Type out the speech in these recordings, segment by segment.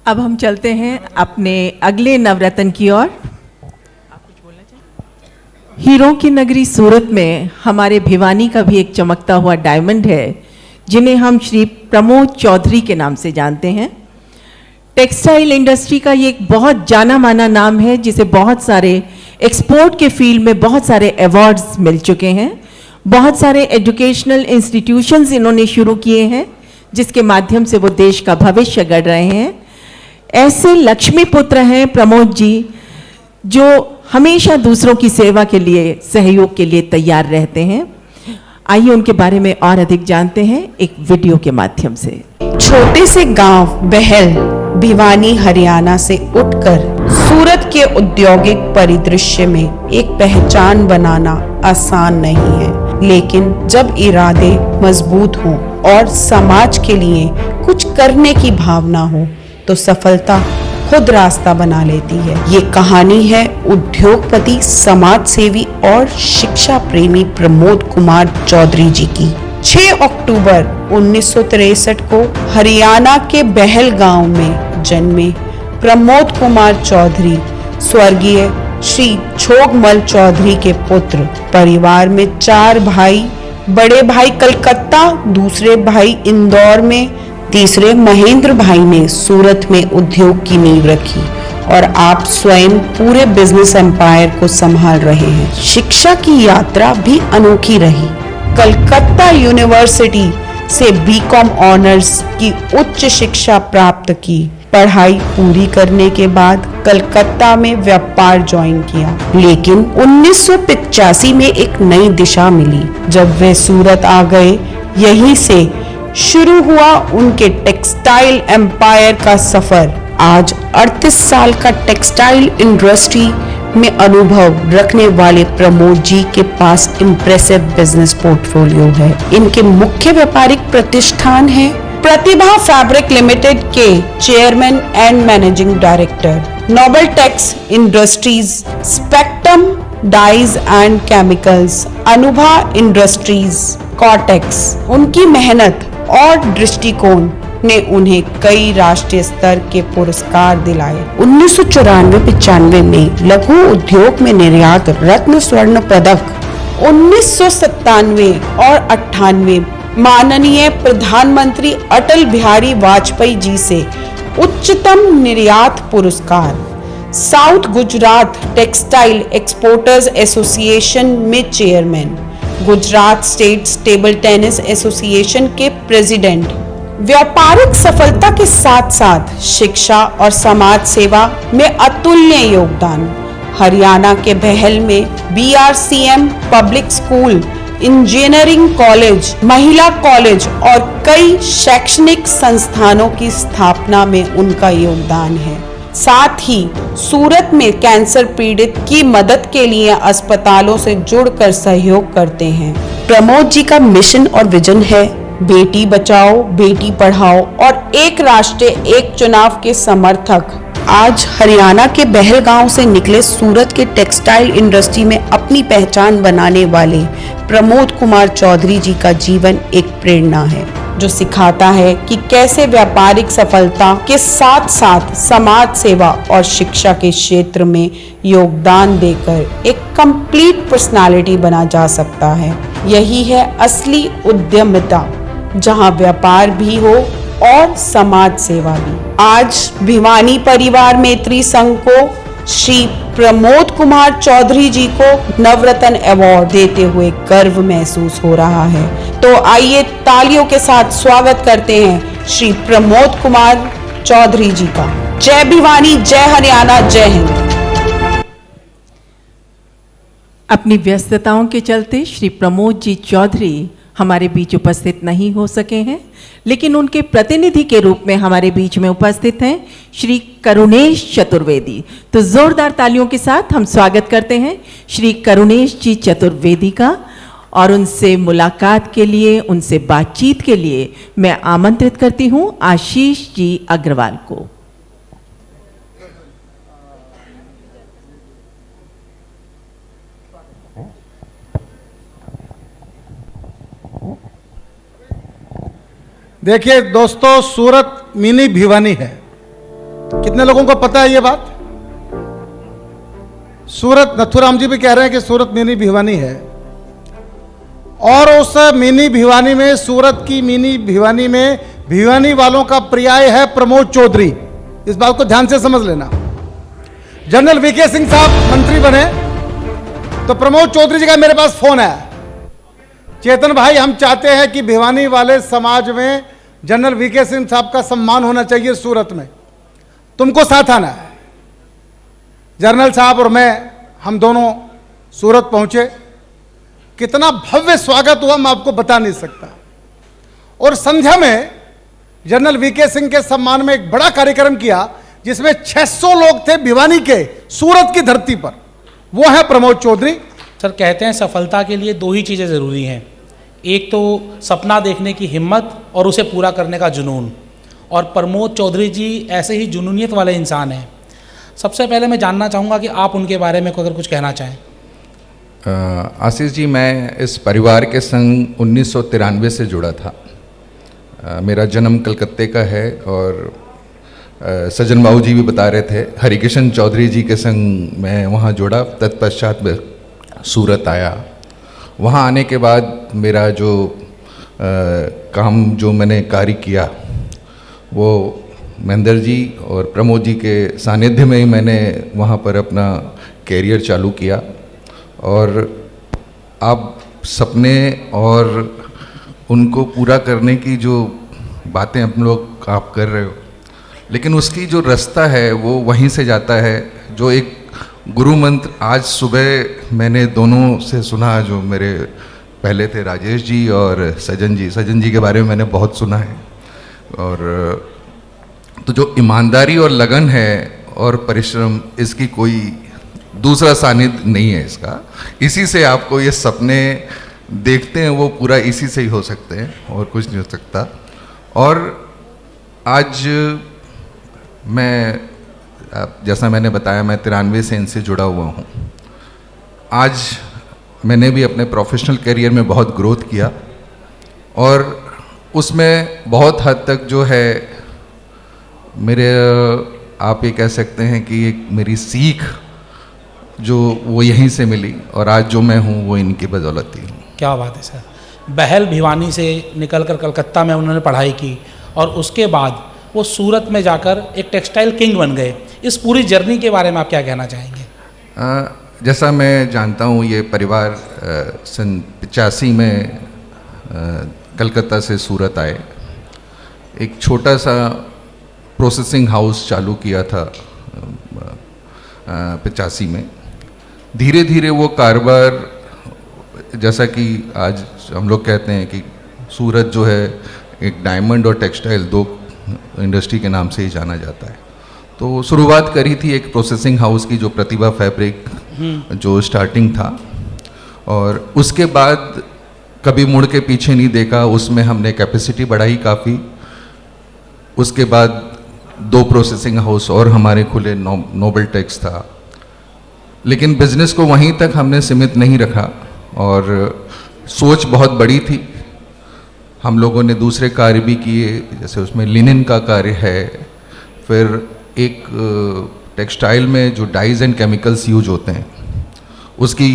अब हम चलते हैं अपने अगले नवरत्न की ओर। हीरों की नगरी सूरत में हमारे भिवानी का भी एक चमकता हुआ डायमंड है, जिन्हें हम श्री प्रमोद चौधरी के नाम से जानते हैं। टेक्सटाइल इंडस्ट्री का ये एक बहुत जाना माना नाम है, जिसे बहुत सारे एक्सपोर्ट के फील्ड में बहुत सारे अवार्ड्स मिल चुके हैं। बहुत सारे एजुकेशनल इंस्टीट्यूशंस इन्होंने शुरू किए हैं, जिसके माध्यम से वो देश का भविष्य गढ़ रहे हैं। ऐसे लक्ष्मी पुत्र हैं प्रमोद जी, जो हमेशा दूसरों की सेवा के लिए, सहयोग के लिए तैयार रहते हैं। आइए उनके बारे में और अधिक जानते हैं एक वीडियो के माध्यम से। छोटे से गांव बहल भिवानी हरियाणा से उठकर सूरत के औद्योगिक परिदृश्य में एक पहचान बनाना आसान नहीं है, लेकिन जब इरादे मजबूत हों और समाज के लिए कुछ करने की भावना हो तो सफलता खुद रास्ता बना लेती है। ये कहानी है उद्योगपति, समाज सेवी और शिक्षा प्रेमी प्रमोद कुमार चौधरी जी की। 6 अक्टूबर 1963 को हरियाणा के बहल गांव में जन्मे प्रमोद कुमार चौधरी स्वर्गीय श्री छोगमल चौधरी के पुत्र। परिवार में 4 भाई, बड़े भाई कलकत्ता, दूसरे भाई इंदौर में, तीसरे महेंद्र भाई ने सूरत में उद्योग की नींव रखी और आप स्वयं पूरे बिजनेस एम्पायर को संभाल रहे हैं। शिक्षा की यात्रा भी अनोखी रही। कलकत्ता यूनिवर्सिटी से बीकॉम ऑनर्स की उच्च शिक्षा प्राप्त की। पढ़ाई पूरी करने के बाद कलकत्ता में व्यापार ज्वाइन किया, लेकिन 1985 में एक नई दिशा मिली जब वे सूरत आ गए। यहीं से शुरू हुआ उनके टेक्सटाइल एम्पायर का सफर। आज 38 साल का टेक्सटाइल इंडस्ट्री में अनुभव रखने वाले प्रमोद जी के पास इम्प्रेसिव बिजनेस पोर्टफोलियो है। इनके मुख्य व्यापारिक प्रतिष्ठान है प्रतिभा फैब्रिक लिमिटेड के chairman and managing director, Noble Tex Industries, Spectrum Dyes and Chemicals, Anubha Industries, Cotex. उनकी मेहनत और दृष्टिकोण ने उन्हें कई राष्ट्रीय स्तर के पुरस्कार दिलाए। 1994-95 में लघु उद्योग में निर्यात रत्न स्वर्ण पदक, 1997 और 98 माननीय प्रधानमंत्री अटल बिहारी वाजपेयी जी से उच्चतम निर्यात पुरस्कार, south Gujarat textile exporters association में chairman, Gujarat state table tennis association के प्रेसिडेंट। व्यापारिक सफलता के साथ साथ शिक्षा और समाज सेवा में अतुल्य योगदान। हरियाणा के बहल में BRCM public school, engineering college, महिला कॉलेज और कई शैक्षणिक संस्थानों की स्थापना में उनका योगदान है। साथ ही सूरत में कैंसर पीड़ित की मदद के लिए अस्पतालों से जुड़कर सहयोग करते हैं। प्रमोद जी का मिशन और विजन है बेटी बचाओ, बेटी पढ़ाओ और एक राष्ट्र एक चुनाव के समर्थक। आज हरियाणा के बहल गांव से निकले सूरत के टेक्सटाइल इंडस्ट्री में अपनी पहचान बनाने वाले प्रमोद कुमार चौधरी जी का जीवन एक प्रेरणा है, जो सिखाता है कि कैसे व्यापारिक सफलता के साथ साथ समाज सेवा और शिक्षा के क्षेत्र में योगदान देकर एक कंप्लीट पर्सनालिटी बना जा सकता है। यही है असली उद्यमिता, जहां व्यापार भी हो और समाज सेवा भी। आज भिवानी परिवार मैत्री संघ को श्री प्रमोद कुमार चौधरी जी को नवरत्न अवार्ड देते हुए गर्व महसूस हो रहा है। तो आइए तालियों के साथ स्वागत करते हैं श्री प्रमोद कुमार चौधरी जी का। जय भिवानी, जय हरियाणा, जय हिंद। अपनी व्यस्तताओं के चलते श्री प्रमोद जी चौधरी हमारे बीच उपस्थित नहीं हो सके हैं, लेकिन उनके प्रतिनिधि के रूप में हमारे बीच में उपस्थित हैं श्री करुणेश चतुर्वेदी। तो जोरदार तालियों के साथ हम स्वागत करते हैं श्री करुणेश जी चतुर्वेदी का, और उनसे मुलाकात के लिए, उनसे बातचीत के लिए मैं आमंत्रित करती हूं आशीष जी अग्रवाल को। देखिए दोस्तों, सूरत मिनी भिवानी है। कितने लोगों को पता है ये बात? सूरत, नथुराम जी भी कह रहे हैं कि सूरत मिनी भिवानी है, और उस मिनी भिवानी में, सूरत की मिनी भिवानी में भिवानी वालों का पर्याय है प्रमोद चौधरी। इस बात को ध्यान से समझ लेना। जनरल वीके सिंह साहब मंत्री बने तो प्रमोद चौधरी जी का मेरे पास फोन है, चेतन भाई हम चाहते हैं कि भिवानी वाले समाज में जनरल वीके सिंह साहब का सम्मान होना चाहिए सूरत में, तुमको साथ आना है। जनरल साहब और मैं, हम दोनों सूरत पहुंचे, कितना भव्य स्वागत हुआ मैं आपको बता नहीं सकता। और संध्या में जनरल वीके सिंह के सम्मान में एक बड़ा कार्यक्रम किया जिसमें 600 लोग थे भिवानी के, सूरत की धरती पर। वो है प्रमोद चौधरी। सर, कहते हैं सफलता के लिए दो ही चीज़ें ज़रूरी हैं, एक तो सपना देखने की हिम्मत और उसे पूरा करने का जुनून, और प्रमोद चौधरी जी ऐसे ही जुनूनियत वाले इंसान हैं। सबसे पहले मैं जानना चाहूँगा कि आप उनके बारे में अगर कुछ कहना चाहें। आशीष जी, मैं इस परिवार के संग 1993 से जुड़ा था। मेरा जन्म कलकत्ते का है, और सज्जन बाबू जी भी बता रहे थे, हरिकिशन चौधरी जी के संग मैं वहाँ जुड़ा। तत्पश्चात में सूरत आया। वहाँ आने के बाद मेरा जो काम जो मैंने कार्य किया वो महेंद्र जी और प्रमोद जी के सानिध्य में ही मैंने वहाँ पर अपना कैरियर चालू किया। और अब सपने और उनको पूरा करने की जो बातें हम लोग आप कर रहे हो, लेकिन उसकी जो रास्ता है वो वहीं से जाता है। जो एक गुरु मंत्र आज सुबह मैंने दोनों से सुना, जो मेरे पहले थे राजेश जी और सज्जन जी के बारे में मैंने बहुत सुना है। और तो जो ईमानदारी और लगन है और परिश्रम, इसकी कोई दूसरा सानिध्य नहीं है इसका। इसी से आपको ये सपने देखते हैं वो पूरा इसी से ही हो सकते हैं, और कुछ नहीं हो सकता। और आज मैं, जैसा मैंने बताया, मैं 93 से इनसे जुड़ा हुआ हूँ। आज मैंने भी अपने प्रोफेशनल करियर में बहुत ग्रोथ किया, और उसमें बहुत हद तक जो है मेरे, आप ये कह सकते हैं कि एक मेरी सीख जो वो यहीं से मिली, और आज जो मैं हूँ वो इनकी बदौलत ही हूँ। क्या बात है सर। बहल भिवानी से निकलकर कलकत्ता में उन्होंने पढ़ाई की, और उसके बाद वो सूरत में जाकर एक टेक्सटाइल किंग बन गए। इस पूरी जर्नी के बारे में आप क्या कहना चाहेंगे? जैसा मैं जानता हूँ, ये परिवार सन 85 में कलकत्ता से सूरत आए। एक छोटा सा प्रोसेसिंग हाउस चालू किया था 85 में। धीरे धीरे वो कारोबार, जैसा कि आज हम लोग कहते हैं कि सूरत जो है एक डायमंड और टेक्सटाइल दो इंडस्ट्री के नाम से ही जाना जाता है। तो शुरुआत करी थी एक प्रोसेसिंग हाउस की, जो प्रतिभा फैब्रिक जो स्टार्टिंग था, और उसके बाद कभी मुड़ के पीछे नहीं देखा। उसमें हमने कैपेसिटी बढ़ाई काफ़ी। उसके बाद 2 प्रोसेसिंग हाउस और हमारे खुले, नोबल टेक्स था। लेकिन बिजनेस को वहीं तक हमने सीमित नहीं रखा, और सोच बहुत बड़ी थी। हम लोगों ने दूसरे कार्य भी किए, जैसे उसमें लिनन का कार्य है, फिर एक टेक्सटाइल में जो डाइज एंड केमिकल्स यूज होते हैं उसकी,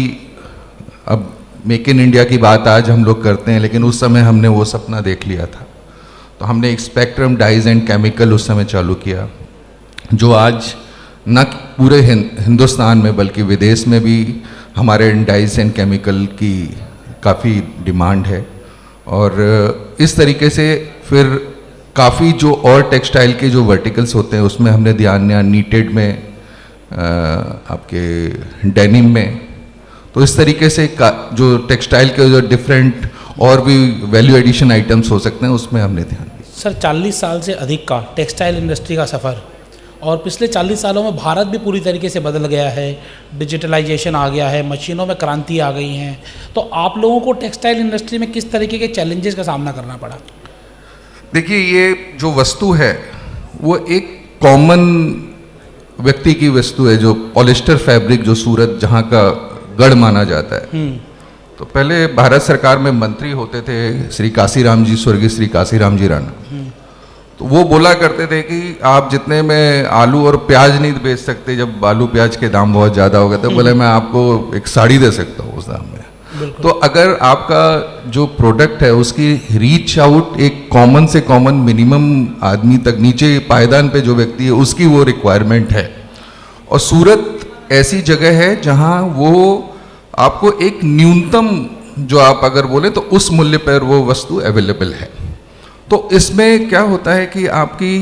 अब मेक इन इंडिया की बात आज हम लोग करते हैं, लेकिन उस समय हमने वो सपना देख लिया था। तो हमने एक स्पेक्ट्रम डाइज एंड केमिकल उस समय चालू किया, जो आज न पूरे हिंदुस्तान में बल्कि विदेश में भी हमारे डाइज एंड केमिकल की काफ़ी डिमांड है। और इस तरीके से फिर काफ़ी जो और टेक्सटाइल के जो वर्टिकल्स होते हैं उसमें हमने ध्यान दिया, नीटेड में, आपके डेनिम में। तो इस तरीके से जो टेक्सटाइल के जो डिफरेंट और भी वैल्यू एडिशन आइटम्स हो सकते हैं उसमें हमने ध्यान दिया। सर, 40 साल से अधिक का टेक्सटाइल इंडस्ट्री का सफ़र, और पिछले 40 सालों में भारत भी पूरी तरीके से बदल गया है। डिजिटलाइजेशन आ गया है, मशीनों में क्रांति आ गई हैं। तो आप लोगों को टेक्सटाइल इंडस्ट्री में किस तरीके के चैलेंजेस का सामना करना पड़ा? देखिए, ये जो वस्तु है वो एक कॉमन व्यक्ति की वस्तु है, जो पॉलिस्टर फैब्रिक जो सूरत जहाँ का गढ़ माना जाता है। तो पहले भारत सरकार में मंत्री होते थे श्री काशीराम जी, स्वर्गीय श्री काशीराम जी राणा। तो वो बोला करते थे कि आप जितने में आलू और प्याज नहीं बेच सकते, जब आलू प्याज के दाम बहुत ज़्यादा हो गए तो बोले मैं आपको एक साड़ी दे सकता हूँ उस दाम में। तो अगर आपका जो प्रोडक्ट है उसकी रीच आउट एक कॉमन से कॉमन मिनिमम आदमी तक, नीचे पायदान पे जो व्यक्ति है उसकी वो रिक्वायरमेंट है, और सूरत ऐसी जगह है जहाँ वो आपको एक न्यूनतम जो आप अगर बोले तो उस मूल्य पर वो वस्तु अवेलेबल है। तो इसमें क्या होता है कि आपकी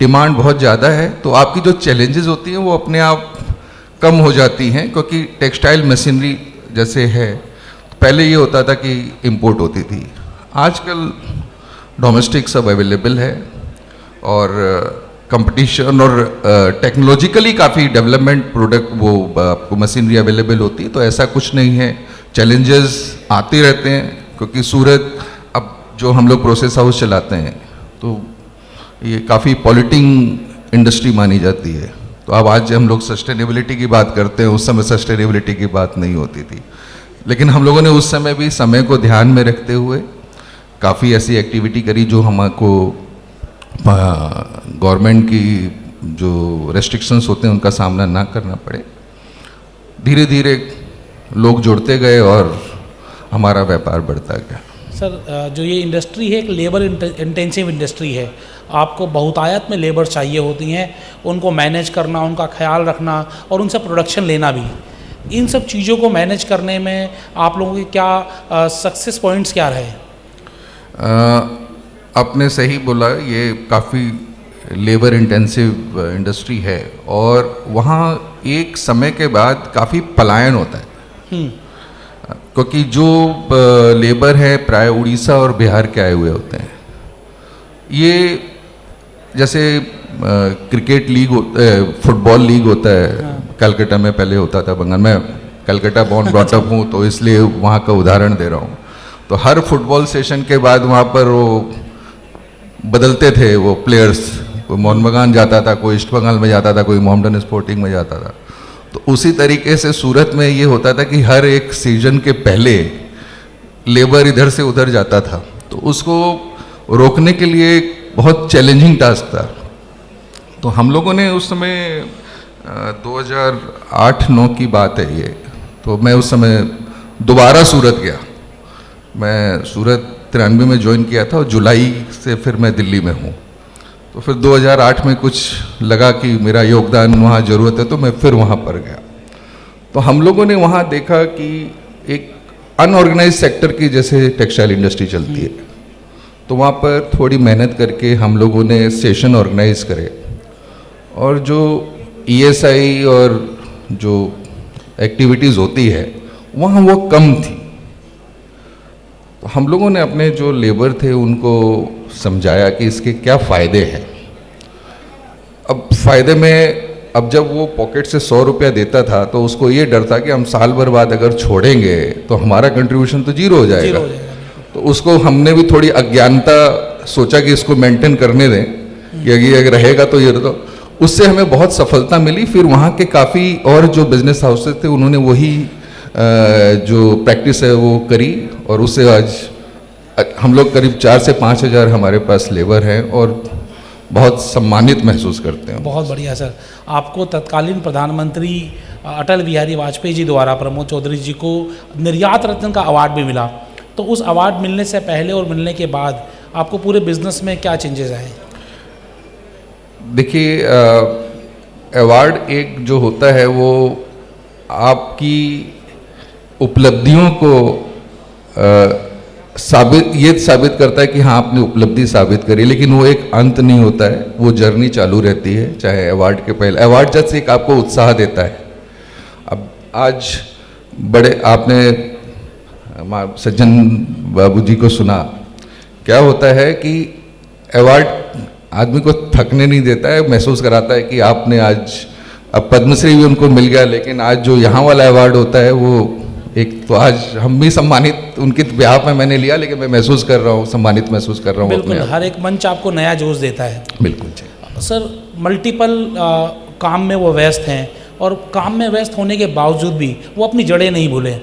डिमांड बहुत ज़्यादा है तो आपकी जो चैलेंजेस होती हैं वो अपने आप कम हो जाती हैं, क्योंकि टेक्सटाइल मशीनरी जैसे है, पहले ये होता था कि इंपोर्ट होती थी, आजकल डोमेस्टिक सब अवेलेबल है और कंपटीशन और टेक्नोलॉजिकली काफ़ी डेवलपमेंट प्रोडक्ट वो आपको मशीनरी अवेलेबल होती है। तो ऐसा कुछ नहीं है, चैलेंजेस आते रहते हैं, क्योंकि सूरत अब जो हम लोग प्रोसेस हाउस चलाते हैं तो ये काफ़ी पॉल्यूटिंग इंडस्ट्री मानी जाती है। तो अब आज हम लोग सस्टेनेबिलिटी की बात करते हैं, उस समय सस्टेनेबिलिटी की बात नहीं होती थी, लेकिन हम लोगों ने उस समय भी समय को ध्यान में रखते हुए काफ़ी ऐसी एक्टिविटी करी जो हमको गवर्नमेंट की जो रेस्ट्रिक्शंस होते हैं उनका सामना ना करना पड़े। धीरे धीरे लोग जुड़ते गए और हमारा व्यापार बढ़ता गया। सर, जो ये इंडस्ट्री है एक लेबर इंटेंसिव इंडस्ट्री है, आपको बहुतायत में लेबर चाहिए होती हैं, उनको मैनेज करना, उनका ख्याल रखना और उनसे प्रोडक्शन लेना भी, इन सब चीज़ों को मैनेज करने में आप लोगों के क्या सक्सेस पॉइंट्स क्या रहे? आपने सही बोला, ये काफ़ी लेबर इंटेंसिव इंडस्ट्री है और वहाँ एक समय के बाद काफ़ी पलायन होता है, क्योंकि जो लेबर है प्राय उड़ीसा और बिहार के आए हुए होते हैं। ये जैसे क्रिकेट लीग फुटबॉल लीग होता है, कलकत्ता में पहले होता था, बंगाल में, कलकत्ता बॉर्न ब्रॉट अप हूँ तो इसलिए वहाँ का उदाहरण दे रहा हूँ। तो हर फुटबॉल सेशन के बाद वहाँ पर वो बदलते थे वो प्लेयर्स, कोई मोहन बगान जाता था, कोई ईस्ट बंगाल में जाता था, कोई मोहम्मडन स्पोर्टिंग में जाता था। तो उसी तरीके से सूरत में ये होता था कि हर एक सीजन के पहले लेबर इधर से उधर जाता था, तो उसको रोकने के लिए बहुत चैलेंजिंग टास्क था। तो हम लोगों ने उस समय 2008-9 की बात है ये, तो मैं उस समय दोबारा सूरत गया। मैं सूरत 93 में ज्वाइन किया था और जुलाई से फिर मैं दिल्ली में हूँ। तो फिर 2008 में कुछ लगा कि मेरा योगदान वहाँ ज़रूरत है, तो मैं फिर वहाँ पर गया। तो हम लोगों ने वहाँ देखा कि एक अनऑर्गेनाइज सेक्टर की जैसे टेक्सटाइल इंडस्ट्री चलती है, तो वहाँ पर थोड़ी मेहनत करके हम लोगों ने सेशन ऑर्गेनाइज करे और जो ESI और जो एक्टिविटीज़ होती है वहाँ वो कम थी। तो हम लोगों ने अपने जो लेबर थे उनको समझाया कि इसके क्या फ़ायदे हैं। अब फ़ायदे में, अब जब वो पॉकेट से 100 रुपया देता था तो उसको ये डर था कि हम साल भर बाद अगर छोड़ेंगे तो हमारा कंट्रीब्यूशन तो जीरो हो जाएगा। तो उसको हमने भी थोड़ी अज्ञानता सोचा कि इसको मेंटेन करने दें, कि अगर रहेगा तो ये, तो उससे हमें बहुत सफलता मिली। फिर वहाँ के काफ़ी और जो बिजनेस हाउसेस थे उन्होंने वही जो प्रैक्टिस है वो करी और उससे आज हम लोग करीब 4 से 5 हज़ार हमारे पास लेबर हैं और बहुत सम्मानित महसूस करते हैं। बहुत बढ़िया सर। आपको तत्कालीन प्रधानमंत्री अटल बिहारी वाजपेयी जी द्वारा प्रमोद चौधरी जी को निर्यात रत्न का अवार्ड भी मिला, तो उस अवार्ड मिलने से पहले और मिलने के बाद आपको पूरे बिजनेस में क्या चेंजेस आए? देखिए, अवार्ड एक जो होता है वो आपकी उपलब्धियों को साबित करता है कि हाँ आपने उपलब्धि साबित करी, लेकिन वो एक अंत नहीं होता है, वो जर्नी चालू रहती है। चाहे अवार्ड के पहले, अवार्ड जस्ट एक आपको उत्साह देता है। अब आज बड़े आपने सज्जन बाबूजी को सुना, क्या होता है कि अवार्ड आदमी को थकने नहीं देता है, महसूस कराता है कि आपने आज, अब पद्मश्री भी उनको मिल गया, लेकिन आज जो यहाँ वाला अवार्ड होता है वो एक, तो आज हम भी सम्मानित उनके ब्याह में मैंने लिया, लेकिन मैं महसूस कर रहा हूँ, सम्मानित महसूस कर रहा हूँ। बिल्कुल, हर एक मंच आपको नया जोश देता है। बिल्कुल जी सर। मल्टीपल काम में वो व्यस्त हैं और काम में व्यस्त होने के बावजूद भी वो अपनी जड़ें नहीं भूले।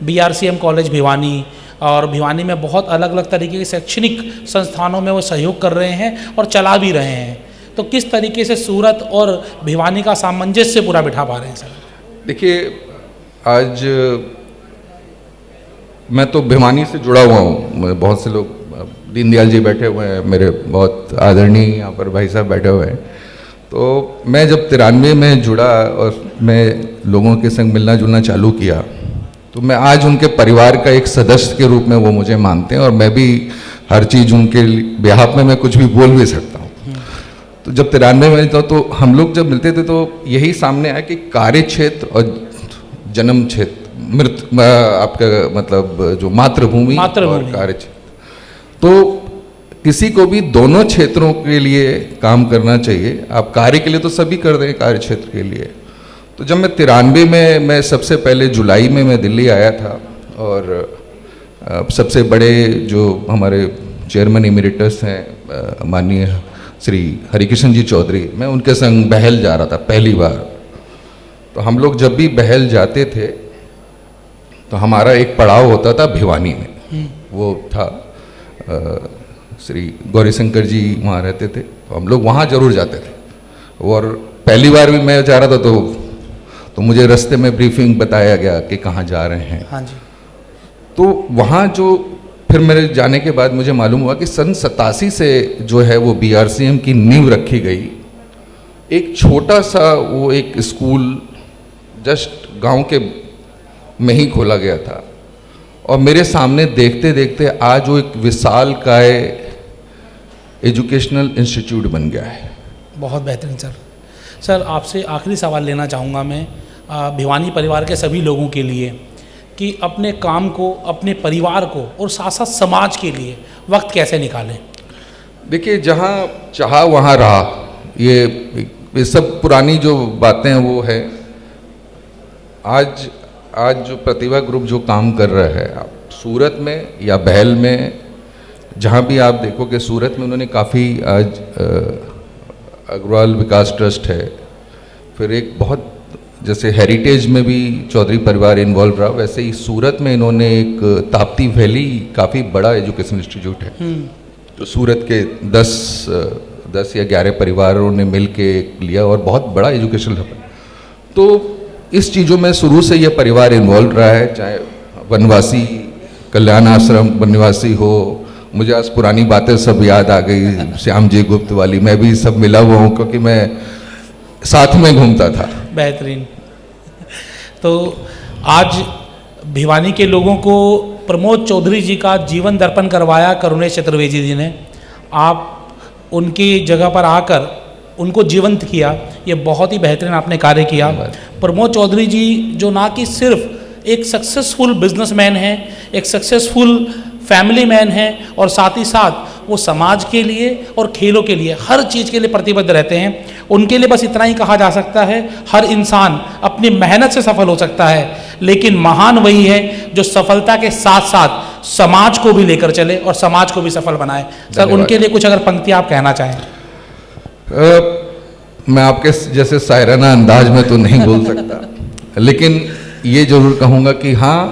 BRCM कॉलेज भिवानी, और भिवानी में बहुत अलग अलग तरीके के शैक्षणिक संस्थानों में वो सहयोग कर रहे हैं और चला भी रहे हैं। तो किस तरीके से सूरत और भिवानी का सामंजस्य पूरा बिठा पा रहे हैं सर? देखिए, आज मैं तो भिवानी से जुड़ा हुआ हूँ। बहुत से लोग, दीनदयाल जी बैठे हुए हैं, मेरे बहुत आदरणीय यहाँ पर भाई साहब बैठे हुए हैं। तो मैं जब 93 में जुड़ा और मैं लोगों के संग मिलना जुलना चालू किया, तो मैं आज उनके परिवार का एक सदस्य के रूप में वो मुझे मानते हैं और मैं भी हर चीज़ उनके बिहाफ में मैं कुछ भी बोल भी सकता हूँ। तो जब 93 में था तो हम लोग जब मिलते थे तो यही सामने आया कि कार्य क्षेत्र और जन्म क्षेत्र, आपका मतलब जो मातृभूमि और कार्य क्षेत्र, तो किसी को भी दोनों क्षेत्रों के लिए काम करना चाहिए। आप कार्य के लिए तो सभी कर दें, कार्य क्षेत्र के लिए। तो जब मैं 93 में, मैं सबसे पहले जुलाई में मैं दिल्ली आया था और सबसे बड़े जो हमारे चेयरमैन इमेरिटस हैं माननीय श्री हरिकृष्ण जी चौधरी, मैं उनके संग बहल जा रहा था पहली बार। तो हम लोग जब भी बहल जाते थे तो हमारा एक पड़ाव होता था भिवानी में, वो था श्री गौरीशंकर जी वहाँ रहते थे, तो हम लोग वहाँ जरूर जाते थे। और पहली बार भी मैं जा रहा था तो मुझे रास्ते में ब्रीफिंग बताया गया कि कहाँ जा रहे हैं। हाँ जी। तो वहाँ जो फिर मेरे जाने के बाद मुझे मालूम हुआ कि सन 87 से जो है वो BRCM की नींव रखी गई। एक छोटा सा वो एक स्कूल जस्ट गांव के में ही खोला गया था और मेरे सामने देखते देखते आज वो एक विशाल काय एजुकेशनल इंस्टीट्यूट बन गया है। बहुत बेहतरीन सर। सर, आपसे आखिरी सवाल लेना चाहूँगा मैं भिवानी परिवार के सभी लोगों के लिए कि अपने काम को, अपने परिवार को और साथ साथ समाज के लिए वक्त कैसे निकालें? देखिए, जहाँ चाहा वहाँ रहा, ये सब पुरानी जो बातें हैं वो है। आज जो प्रतिभा ग्रुप जो काम कर रहा है, आप सूरत में या बहल में जहाँ भी आप देखो कि सूरत में उन्होंने काफ़ी आज अग्रवाल विकास ट्रस्ट है, फिर एक बहुत जैसे हेरिटेज में भी चौधरी परिवार इन्वॉल्व रहा, वैसे ही सूरत में इन्होंने एक ताप्ती वैली काफ़ी बड़ा एजुकेशन इंस्टीट्यूट है। तो सूरत के 10 या 11 परिवारों ने मिल के लिया और बहुत बड़ा एजुकेशन हब है। तो इस चीज़ों में शुरू से ये परिवार इन्वॉल्व रहा है, चाहे वनवासी कल्याण आश्रम वनवासी हो, मुझे आज पुरानी बातें सब याद आ गई, श्याम जी गुप्त वाली, मैं भी सब मिला हुआ हूँ क्योंकि मैं साथ में घूमता था। बेहतरीन। तो आज भिवानी के लोगों को प्रमोद चौधरी जी का जीवन दर्पण करवाया करुणेश चतुर्वेदी जी ने। आप उनकी जगह पर आकर उनको जीवंत किया, ये बहुत ही बेहतरीन आपने कार्य किया। प्रमोद चौधरी जी जो ना कि सिर्फ एक सक्सेसफुल बिजनेसमैन हैं, एक सक्सेसफुल फैमिली मैन हैं, और साथ ही साथ वो समाज के लिए और खेलों के लिए हर चीज़ के लिए प्रतिबद्ध रहते हैं। उनके लिए बस इतना ही कहा जा सकता है, हर इंसान अपनी मेहनत से सफल हो सकता है, लेकिन महान वही है जो सफलता के साथ साथ समाज को भी लेकर चले और समाज को भी सफल बनाए। सर, उनके लिए कुछ अगर पंक्ति आप कहना चाहें। मैं आपके जैसे शायराना अंदाज में तो नहीं बोल सकता, लेकिन ये जरूर कहूँगा कि हाँ,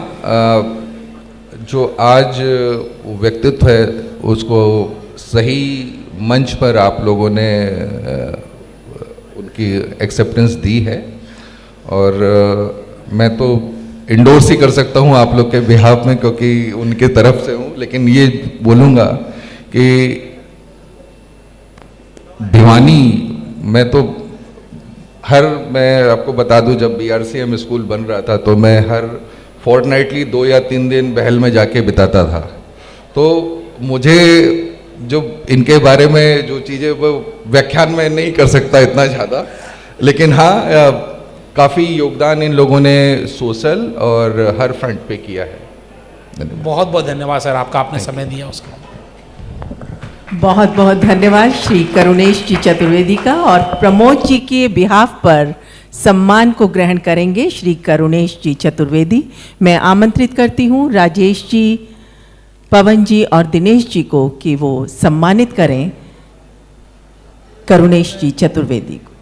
जो आज व्यक्तित्व है उसको सही मंच पर आप लोगों ने उनकी एक्सेप्टेंस दी है, और मैं तो इंडोर्स ही कर सकता हूँ आप लोग के बिहाफ में क्योंकि उनके तरफ से हूँ। लेकिन ये बोलूँगा कि भिवानी में तो मैं आपको बता दूं, जब BRCM स्कूल बन रहा था तो मैं हर फोर्टनाइटली 2 या 3 दिन बहल में जाके बिताता था। तो मुझे जो इनके बारे में जो चीज़ें वो व्याख्यान में नहीं कर सकता इतना ज़्यादा, लेकिन हाँ, काफ़ी योगदान इन लोगों ने सोशल और हर फ्रंट पे किया है। बहुत बहुत धन्यवाद सर आपका, आपने समय दिया उसका। बहुत बहुत धन्यवाद श्री करुणेश जी चतुर्वेदी का। और प्रमोद जी के बिहाफ पर सम्मान को ग्रहण करेंगे श्री करुणेश जी चतुर्वेदी। मैं आमंत्रित करती हूँ राजेश जी, पवन जी और दिनेश जी को कि वो सम्मानित करें करुणेश जी चतुर्वेदी को।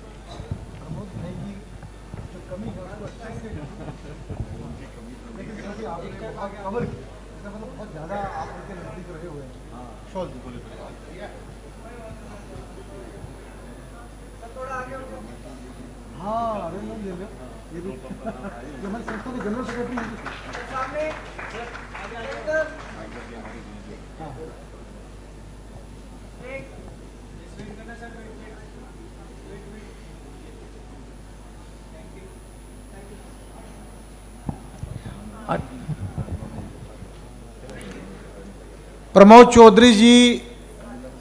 प्रमोद चौधरी जी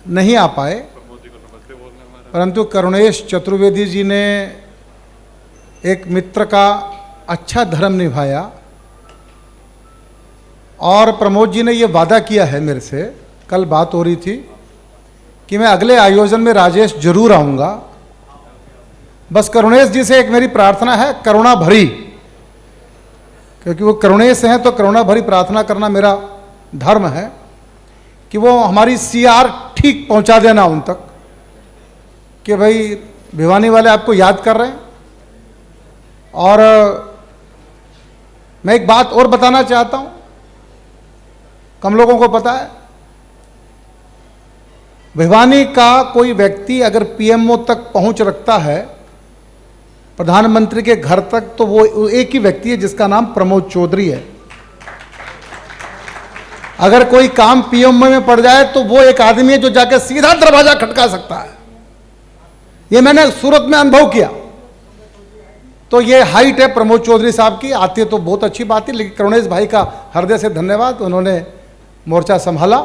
नहीं आ पाए, परंतु करुणेश चतुर्वेदी जी ने एक मित्र का अच्छा धर्म निभाया और प्रमोद जी ने ये वादा किया है मेरे से, कल बात हो रही थी कि मैं अगले आयोजन में राजेश जरूर आऊँगा। बस करुणेश जी से एक मेरी प्रार्थना है, करुणा भरी, क्योंकि वो करुणेश हैं तो करुणा भरी प्रार्थना करना मेरा धर्म है कि वो हमारी सीआर ठीक पहुंचा देना उन तक कि भाई भिवानी वाले आपको याद कर रहे हैं। और मैं एक बात और बताना चाहता हूं, कम लोगों को पता है, भिवानी का कोई व्यक्ति अगर पीएमओ तक पहुंच रखता है, प्रधानमंत्री के घर तक, तो वो एक ही व्यक्ति है जिसका नाम प्रमोद चौधरी है। अगर कोई काम पीएमओ में पड़ जाए तो वो एक आदमी है जो जाकर सीधा दरवाजा खटका सकता है। ये मैंने सूरत में अनुभव किया। तो ये हाइट है प्रमोद चौधरी साहब की, आती है तो बहुत अच्छी बात है, लेकिन करुणेश भाई का हृदय से धन्यवाद, उन्होंने मोर्चा संभाला।